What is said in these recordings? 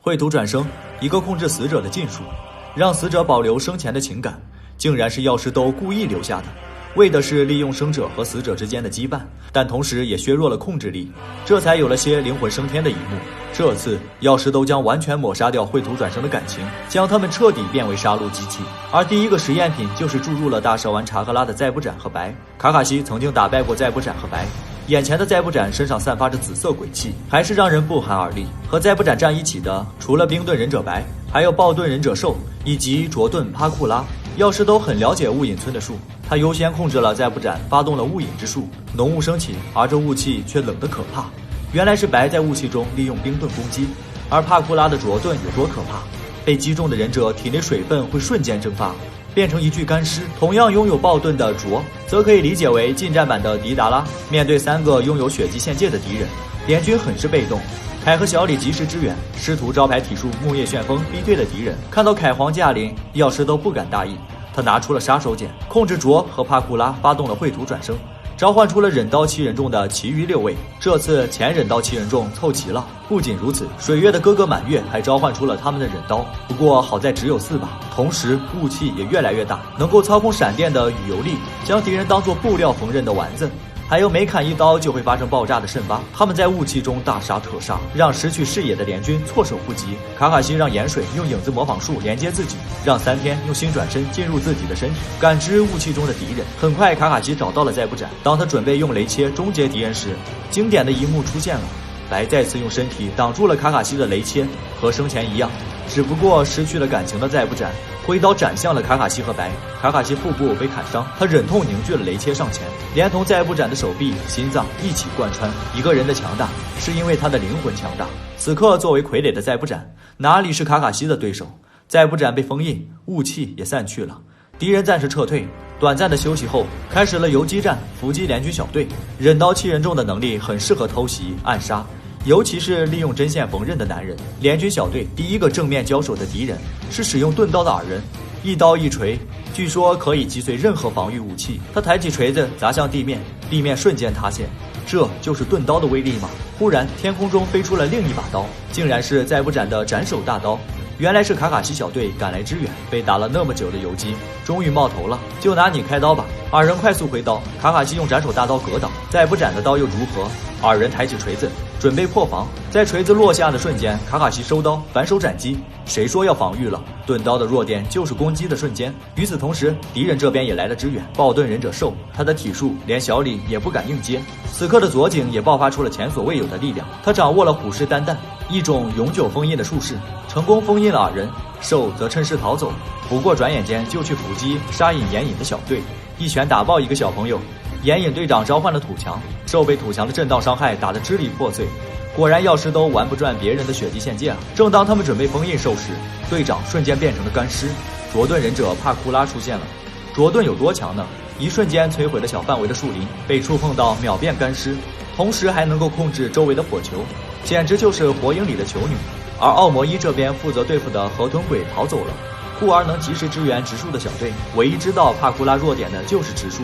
秽土转生，一个控制死者的禁术，让死者保留生前的情感，竟然是药师兜故意留下的，为的是利用生者和死者之间的羁绊，但同时也削弱了控制力，这才有了些灵魂升天的一幕。这次药师都将完全抹杀掉秽土转生的感情，将他们彻底变为杀戮机器。而第一个实验品就是注入了大蛇丸查克拉的再不斩和白。卡卡西曾经打败过再不斩和白，眼前的再不斩身上散发着紫色鬼气，还是让人不寒而栗。和再不斩站一起的除了冰盾忍者白，还有暴盾忍者兽以及卓盾帕库拉。药师都很了解雾隐村的术，他优先控制了再不斩，发动了雾隐之术，浓雾升起，而这雾气却冷得可怕。原来是白在雾气中利用冰盾攻击，而帕库拉的卓盾有多可怕？被击中的忍者体内水分会瞬间蒸发，变成一具干尸。同样拥有暴盾的卓，则可以理解为近战版的迪达拉。面对3个拥有血迹限界的敌人，联军很是被动。凯和小李及时支援，师徒招牌体术木叶旋风逼退了敌人。看到凯皇驾临，药师都不敢大意，他拿出了杀手锏，控制卓和帕库拉发动了秽土转生，召唤出了忍刀7人众的其余6位。这次前忍刀7人众凑齐了。不仅如此，水月的哥哥满月还召唤出了他们的忍刀，不过好在只有4把。同时雾气也越来越大，能够操控闪电的雨游力将敌人当作布料缝纫的丸子，还有每砍一刀就会发生爆炸的圣巴。他们在雾气中大杀特杀，让失去视野的联军措手不及。卡卡西让盐水用影子模仿术连接自己，让3天用心转身进入自己的身体，感知雾气中的敌人。很快卡卡西找到了再不斩，当他准备用雷切终结敌人时，经典的一幕出现了，白再次用身体挡住了卡卡西的雷切，和生前一样，只不过失去了感情的再不斩挥刀斩向了卡卡西和白。卡卡西腹部被砍伤，他忍痛凝聚了雷切上前，连同再不斩的手臂、心脏一起贯穿。一个人的强大是因为他的灵魂强大。此刻作为傀儡的再不斩哪里是卡卡西的对手？再不斩被封印，雾气也散去了，敌人暂时撤退。短暂的休息后，开始了游击战，伏击联军小队。忍刀7人众的能力很适合偷袭暗杀，尤其是利用针线缝纫的男人。联军小队第一个正面交手的敌人是使用钝刀的耳人，一刀一锤，据说可以击碎任何防御武器。他抬起锤子砸向地面，地面瞬间塌陷。这就是钝刀的威力吗？忽然天空中飞出了另一把刀，竟然是再不斩的斩首大刀。原来是卡卡西小队赶来支援，被打了那么久的游击终于冒头了，就拿你开刀吧。二人快速挥刀，卡卡西用斩首大刀格挡，再不斩的刀又如何？二人抬起锤子准备破防，在锤子落下的瞬间，卡卡西收刀反手斩击。谁说要防御了？钝刀的弱点就是攻击的瞬间。与此同时，敌人这边也来了支援，暴盾忍者兽，他的体术连小李也不敢硬接。此刻的左井也爆发出了前所未有的力量，他掌握了虎视眈眈，一种永久封印的术式，成功封印了二人。兽则趁势逃走，不过转眼间就去伏击杀隐眼影的小队，一拳打爆一个小朋友。眼影队长召唤了土墙，兽被土墙的震荡伤害打得支离破碎。果然药师都玩不转别人的血迹限界啊！正当他们准备封印兽时，队长瞬间变成了干尸。卓盾忍者帕库拉出现了，卓盾有多强呢？一瞬间摧毁了小范围的树林，被触碰到秒变干尸，同时还能够控制周围的火球，简直就是火影里的球女。而奥摩一这边负责对付的河豚鬼逃走了，故而能及时支援直树的小队。唯一知道帕库拉弱点的就是直树，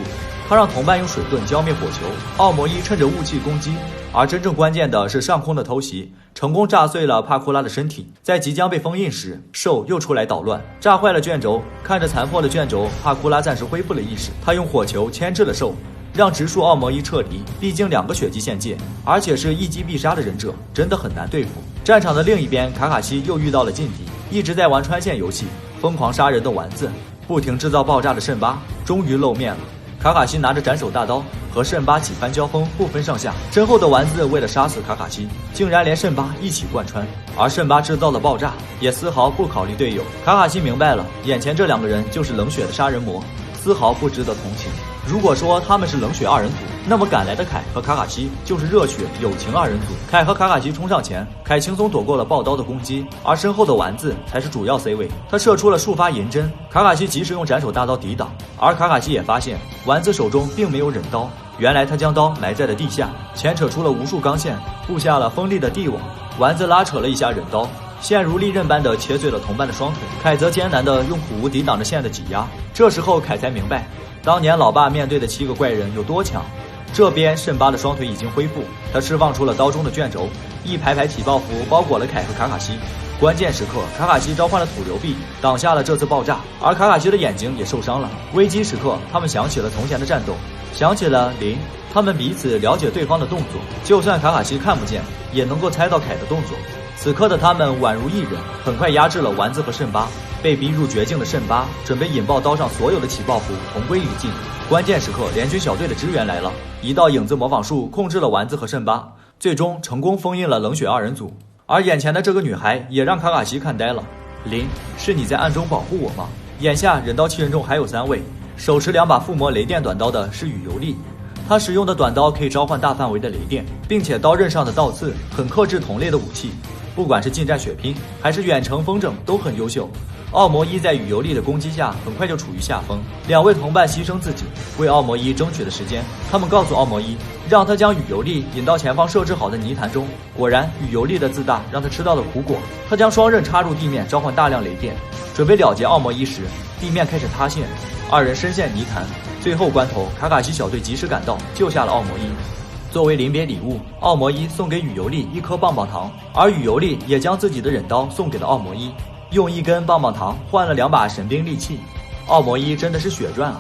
他让同伴用水盾浇灭火球，奥摩一趁着雾气攻击。而真正关键的是上空的偷袭，成功炸碎了帕库拉的身体。在即将被封印时，兽又出来捣乱，炸坏了卷轴。看着残破的卷轴，帕库拉暂时恢复了意识，他用火球牵制了兽，让直树奥摩一撤离。毕竟2个血迹限界，而且是一击必杀的忍者，真的很难对付。战场的另一边，卡卡西又遇到了劲敌，一直在玩穿线游戏，疯狂杀人的丸子，不停制造爆炸的圣巴，终于露面了。卡卡西拿着斩首大刀和圣巴几番交锋，不分上下。身后的丸子为了杀死卡卡西，竟然连圣巴一起贯穿，而圣巴制造了爆炸，也丝毫不考虑队友。卡卡西明白了，眼前这2个人就是冷血的杀人魔，丝毫不值得同情。如果说他们是冷血2人组，那么赶来的凯和卡卡西就是热血友情2人组。凯和卡卡西冲上前，凯轻松躲过了爆刀的攻击，而身后的丸子才是主要 C 位，他射出了数发银针，卡卡西及时用斩首大刀抵挡。而卡卡西也发现丸子手中并没有忍刀，原来他将刀埋在了地下，牵扯出了无数钢线，布下了锋利的地网。丸子拉扯了一下忍刀，线如利刃般的切碎了同伴的双腿，凯则艰难的用苦无抵挡着线的挤压。这时候凯才明白当年老爸面对的7个怪人有多强。这边圣巴的双腿已经恢复，他释放出了刀中的卷轴，一排排起爆符包裹了凯和卡卡西。关键时刻，卡卡西召唤了土流臂，挡下了这次爆炸，而卡卡西的眼睛也受伤了。危机时刻，他们想起了从前的战斗，想起了林，他们彼此了解对方的动作，就算卡卡西看不见，也能够猜到凯的动作。此刻的他们宛如一人，很快压制了丸子和圣巴。被逼入绝境的圣巴准备引爆刀上所有的起爆符，同归于尽。关键时刻，联军小队的支援来了，一道影子魔法术控制了丸子和圣巴，最终成功封印了冷血二人组。而眼前的这个女孩也让卡卡西看呆了。林，是你在暗中保护我吗？眼下人刀7人中还有3位，手持2把附魔雷电短刀的是雨游历。他使用的短刀可以召唤大范围的雷电，并且刀刃上的倒刺很克制同类的武器，不管是近战血拼还是远程风筝都很优秀。奥魔一在雨游历的攻击下很快就处于下风，2位同伴牺牲自己，为奥魔一争取了时间。他们告诉奥魔一，让他将雨游历引到前方设置好的泥潭中。果然，雨游历的自大让他吃到了苦果。他将双刃插入地面，召唤大量雷电，准备了结奥魔一时，地面开始塌陷，2人深陷泥潭。最后关头，卡卡西小队及时赶到，救下了奥魔一。作为临别礼物，奥魔一送给雨游历1颗棒棒糖，而雨游历也将自己的忍刀送给了奥魔一，用1根棒棒糖换了2把神兵利器。奥魔一真的是血赚啊！